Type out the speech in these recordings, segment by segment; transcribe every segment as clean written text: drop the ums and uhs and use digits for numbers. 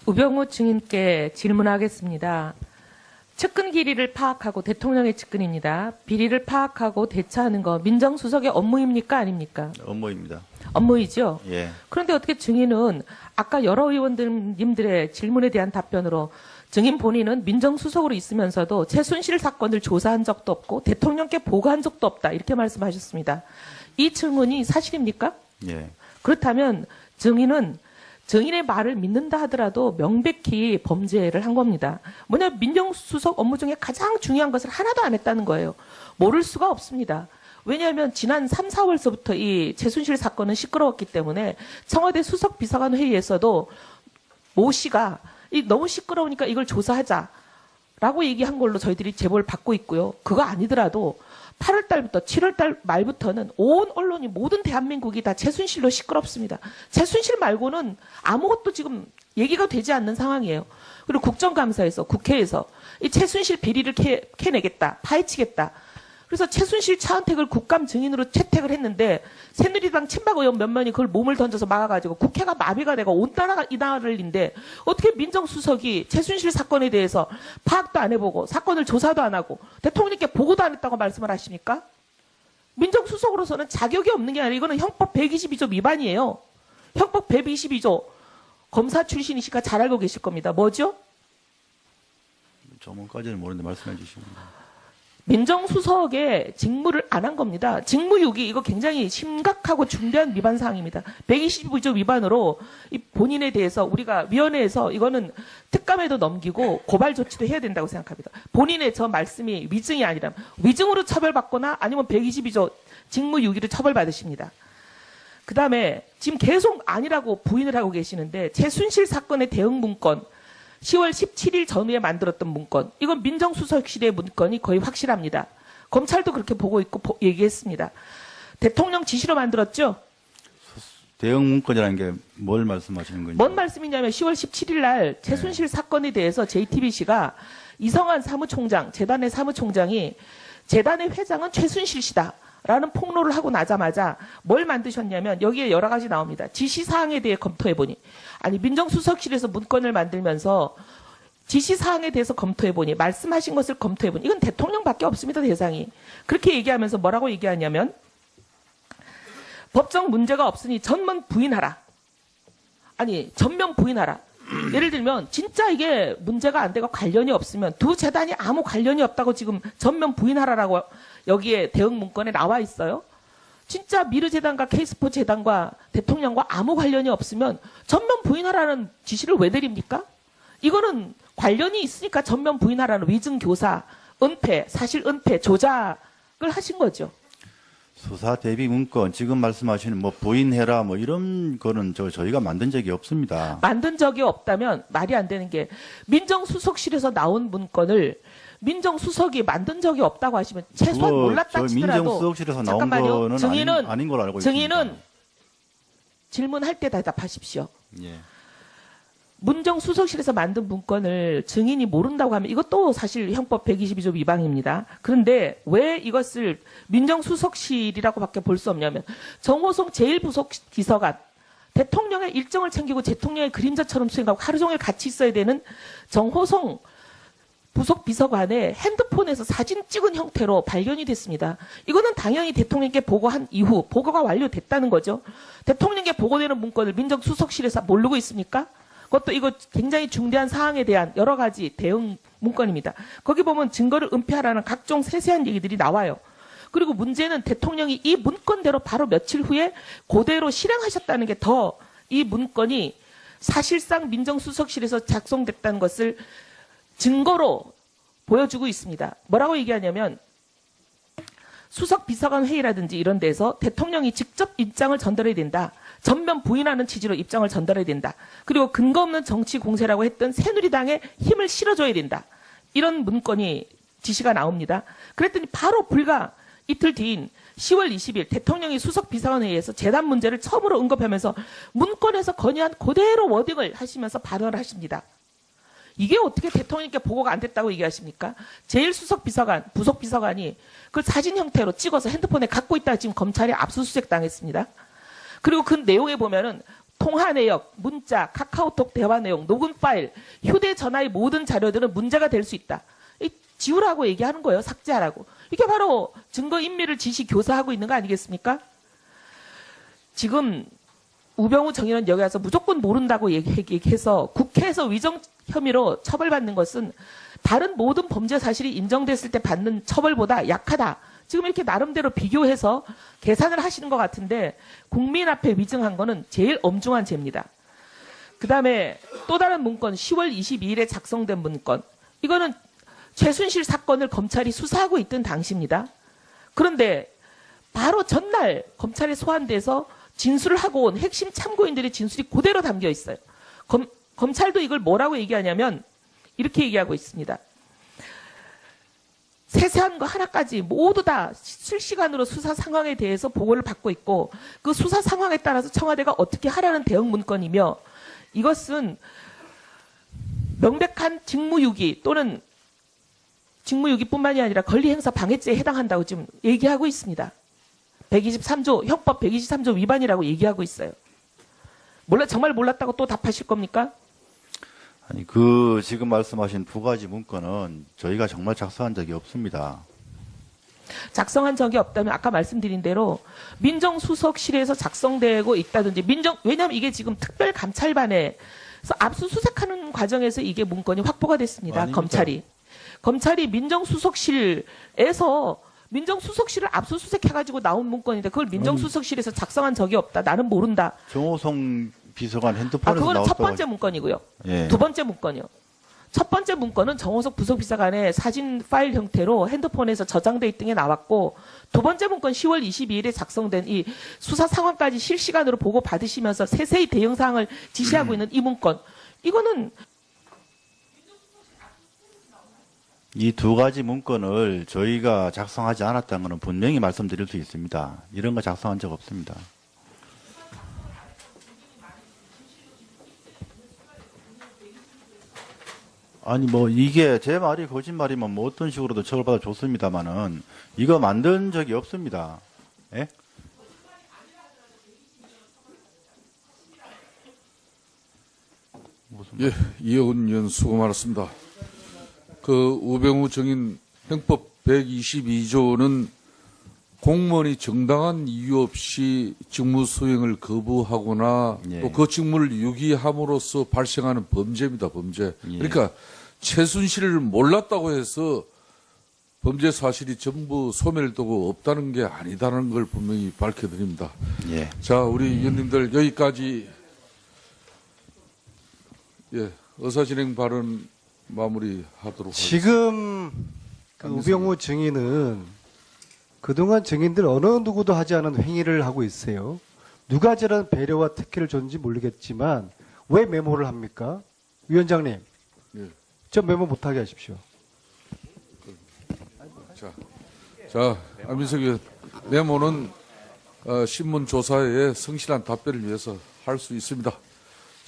우병우 증인께 질문하겠습니다. 측근 길이를 파악하고 대통령의 측근입니다. 비리를 파악하고 대처하는 거 민정수석의 업무입니까? 아닙니까? 업무입니다. 업무이죠? 예. 그런데 어떻게 증인은 아까 여러 의원님들의 질문에 대한 답변으로 증인 본인은 민정수석으로 있으면서도 최순실 사건을 조사한 적도 없고 대통령께 보고한 적도 없다. 이렇게 말씀하셨습니다. 이 증언이 사실입니까? 예. 그렇다면 증인은 증인의 말을 믿는다 하더라도 명백히 범죄를 한 겁니다. 뭐냐, 민정수석 업무 중에 가장 중요한 것을 하나도 안 했다는 거예요. 모를 수가 없습니다. 왜냐하면 지난 3, 4월서부터 이 최순실 사건은 시끄러웠기 때문에 청와대 수석비서관 회의에서도 모 씨가 너무 시끄러우니까 이걸 조사하자라고 얘기한 걸로 저희들이 제보를 받고 있고요. 그거 아니더라도 8월 달부터 7월 달 말부터는 온 언론이 모든 대한민국이 다 최순실로 시끄럽습니다. 최순실 말고는 아무것도 지금 얘기가 되지 않는 상황이에요. 그리고 국정감사에서 국회에서 이 최순실 비리를 캐내겠다, 파헤치겠다. 그래서 최순실 차은택을 국감 증인으로 채택을 했는데 새누리당 친박 의원 몇 명이 그걸 몸을 던져서 막아가지고 국회가 마비가 되고 온 나라가 이 나라를인데 어떻게 민정수석이 최순실 사건에 대해서 파악도 안 해보고 사건을 조사도 안 하고 대통령께 보고도 안 했다고 말씀을 하십니까? 민정수석으로서는 자격이 없는 게 아니라 이거는 형법 122조 위반이에요. 형법 122조 검사 출신이시니까 잘 알고 계실 겁니다. 뭐죠? 전문까지는 모르는데 말씀해 주시면. 민정수석의 직무를 안 한 겁니다. 직무유기 이거 굉장히 심각하고 중대한 위반 사항입니다. 122조 위반으로 이 본인에 대해서 우리가 위원회에서 이거는 특감에도 넘기고 고발 조치도 해야 된다고 생각합니다. 본인의 저 말씀이 위증이 아니라 위증으로 처벌받거나 아니면 122조 직무유기로 처벌받으십니다. 그 다음에 지금 계속 아니라고 부인을 하고 계시는데 최순실 사건의 대응 문건 10월 17일 전후에 만들었던 문건, 이건 민정수석실의 문건이 거의 확실합니다. 검찰도 그렇게 보고 있고 얘기했습니다. 대통령 지시로 만들었죠? 대응 문건이라는 게 뭘 말씀하시는 건지. 뭔 말씀이냐면 10월 17일 날 최순실 사건에 대해서 JTBC가 이성한 사무총장, 재단의 사무총장이 재단의 회장은 최순실 씨다. 라는 폭로를 하고 나자마자 뭘 만드셨냐면 여기에 여러 가지 나옵니다. 지시사항에 대해 검토해보니 아니 민정수석실에서 문건을 만들면서 지시사항에 대해서 검토해보니 말씀하신 것을 검토해보니 이건 대통령밖에 없습니다. 대상이. 그렇게 얘기하면서 뭐라고 얘기하냐면 법적 문제가 없으니 전면 부인하라. 아니 전면 부인하라. 예를 들면 진짜 이게 문제가 안 되고 관련이 없으면 두 재단이 아무 관련이 없다고 지금 전면 부인하라라고 여기에 대응 문건에 나와 있어요. 진짜 미르재단과 K스포재단과 대통령과 아무 관련이 없으면 전면 부인하라는 지시를 왜 내립니까? 이거는 관련이 있으니까 전면 부인하라는 위증교사, 은폐, 사실 은폐, 조작을 하신 거죠. 수사 대비 문건 지금 말씀하시는 뭐 부인해라 뭐 이런 거는 저희가 만든 적이 없습니다. 만든 적이 없다면 말이 안 되는 게 민정수석실에서 나온 문건을 민정수석이 만든 적이 없다고 하시면 최소한 몰랐다 치더라도 민정수석실에서 나온 거는 증인은 아닌 걸로 알고 증인은 있습니다. 질문할 때 대답하십시오. 예. 민정수석실에서 만든 문건을 증인이 모른다고 하면 이것도 사실 형법 122조 위반입니다. 그런데 왜 이것을 민정수석실이라고밖에 볼 수 없냐면 정호성 제1부속비서관 대통령의 일정을 챙기고 대통령의 그림자처럼 수행하고 하루 종일 같이 있어야 되는 정호성 부속비서관의 핸드폰에서 사진 찍은 형태로 발견이 됐습니다. 이거는 당연히 대통령께 보고한 이후 보고가 완료됐다는 거죠. 대통령께 보고되는 문건을 민정수석실에서 모르고 있습니까? 그것도 이거 굉장히 중대한 사항에 대한 여러 가지 대응 문건입니다. 거기 보면 증거를 은폐하라는 각종 세세한 얘기들이 나와요. 그리고 문제는 대통령이 이 문건대로 바로 며칠 후에 그대로 실행하셨다는 게 더 이 문건이 사실상 민정수석실에서 작성됐다는 것을 증거로 보여주고 있습니다. 뭐라고 얘기하냐면 수석비서관 회의라든지 이런 데서 대통령이 직접 입장을 전달해야 된다. 전면 부인하는 취지로 입장을 전달해야 된다. 그리고 근거 없는 정치 공세라고 했던 새누리당에 힘을 실어줘야 된다. 이런 문건이 지시가 나옵니다. 그랬더니 바로 불과 이틀 뒤인 10월 20일 대통령이 수석비서관 회의에서 재단 문제를 처음으로 언급하면서 문건에서 건의한 그대로 워딩을 하시면서 발언을 하십니다. 이게 어떻게 대통령께 보고가 안 됐다고 얘기하십니까? 제1수석비서관, 부속비서관이 그걸 사진 형태로 찍어서 핸드폰에 갖고 있다가 지금 검찰에 압수수색 당했습니다. 그리고 그 내용에 보면은 통화 내역, 문자, 카카오톡 대화 내용, 녹음 파일, 휴대전화의 모든 자료들은 문제가 될 수 있다. 지우라고 얘기하는 거예요. 삭제하라고. 이게 바로 증거인멸을 지시 교사하고 있는 거 아니겠습니까? 지금 우병우 정의는 여기 와서 무조건 모른다고 얘기해서 국회에서 위정 혐의로 처벌받는 것은 다른 모든 범죄 사실이 인정됐을 때 받는 처벌보다 약하다. 지금 이렇게 나름대로 비교해서 계산을 하시는 것 같은데 국민 앞에 위증한 거는 제일 엄중한 죄입니다. 그 다음에 또 다른 문건 10월 22일에 작성된 문건. 이거는 최순실 사건을 검찰이 수사하고 있던 당시입니다. 그런데 바로 전날 검찰에 소환돼서 진술을 하고 온 핵심 참고인들의 진술이 그대로 담겨 있어요. 검찰도 이걸 뭐라고 얘기하냐면 이렇게 얘기하고 있습니다. 세세한 거 하나까지 모두 다 실시간으로 수사 상황에 대해서 보고를 받고 있고 그 수사 상황에 따라서 청와대가 어떻게 하라는 대응 문건이며 이것은 명백한 직무유기 또는 직무유기뿐만이 아니라 권리행사 방해죄에 해당한다고 지금 얘기하고 있습니다. 123조 형법 123조 위반이라고 얘기하고 있어요. 정말 몰랐다고 또 답하실 겁니까? 아니 지금 말씀하신 두 가지 문건은 저희가 정말 작성한 적이 없습니다. 작성한 적이 없다면 아까 말씀드린 대로 민정수석실에서 작성되고 있다든지 왜냐하면 이게 지금 특별감찰반에서 압수수색하는 과정에서 이게 문건이 확보가 됐습니다. 아닙니다. 검찰이 민정수석실을 압수수색해가지고 나온 문건인데 그걸 민정수석실에서 작성한 적이 없다. 나는 모른다. 정호성 비서관 핸드폰에서 그거는 나왔다고. 첫 번째 문건이고요. 예. 두 번째 문건이요. 첫 번째 문건은 정호석 부속비서관의 사진 파일 형태로 핸드폰에서 저장돼 있던 게 나왔고 두 번째 문건 10월 22일에 작성된 이 수사 상황까지 실시간으로 보고 받으시면서 세세히 대응 사항을 지시하고 있는 이 문건. 이거는 이 두 가지 문건을 저희가 작성하지 않았다는 것은 분명히 말씀드릴 수 있습니다. 이런 거 작성한 적 없습니다. 아니 이게 제 말이 거짓말이면 어떤 식으로도 처벌받아 좋습니다만은 이거 만든 적이 없습니다. 예? 예, 이혜훈 의원 수고 많았습니다. 우병우 정인 형법 122조는 공무원이 정당한 이유 없이 직무 수행을 거부하거나 예. 또 그 직무를 유기함으로써 발생하는 범죄입니다, 범죄. 예. 그러니까 최순실을 몰랐다고 해서 범죄 사실이 전부 소멸되고 없다는 게 아니다는 걸 분명히 밝혀드립니다. 예. 자, 우리 의원님들 여기까지 의사진행 발언 마무리하도록 하겠습니다. 지금 우병우 증인은 그동안 증인들 어느 누구도 하지 않은 행위를 하고 있어요. 누가 저런 배려와 특혜를 줬는지 모르겠지만 왜 메모를 합니까? 위원장님, 예. 저 메모 못하게 하십시오. 자, 안민석 의원, 메모는 신문 조사에 성실한 답변을 위해서 할 수 있습니다.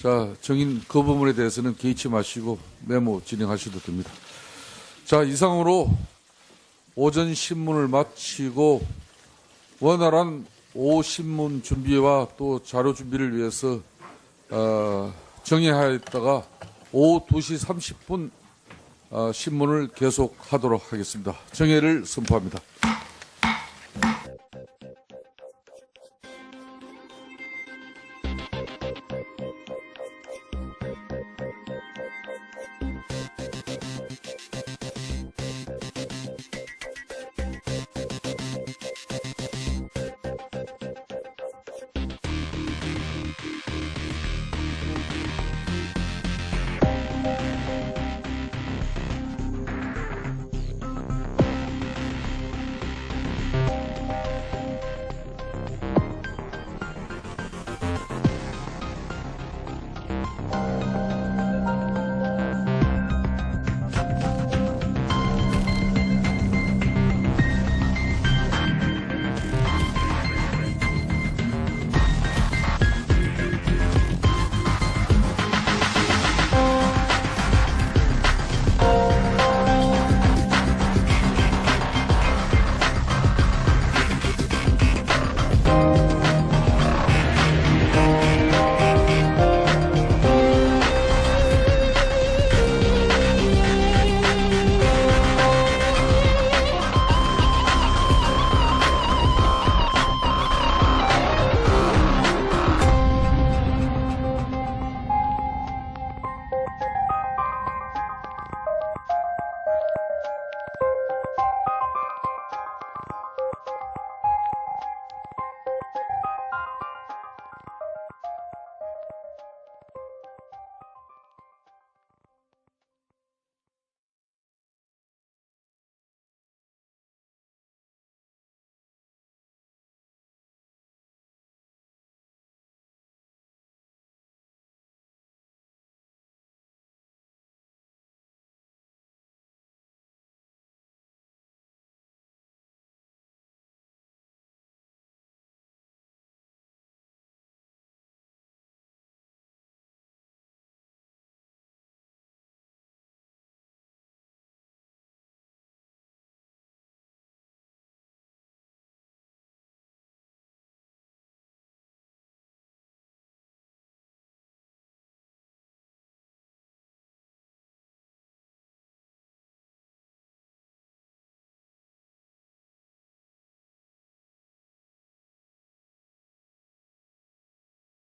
자, 정인 그 부분에 대해서는 개의치 마시고 메모 진행하셔도 됩니다. 자, 이상으로 오전 신문을 마치고 원활한 오후 신문 준비와 또 자료 준비를 위해서 정회하였다가 오후 2시 30분 신문을 계속하도록 하겠습니다. 정회를 선포합니다.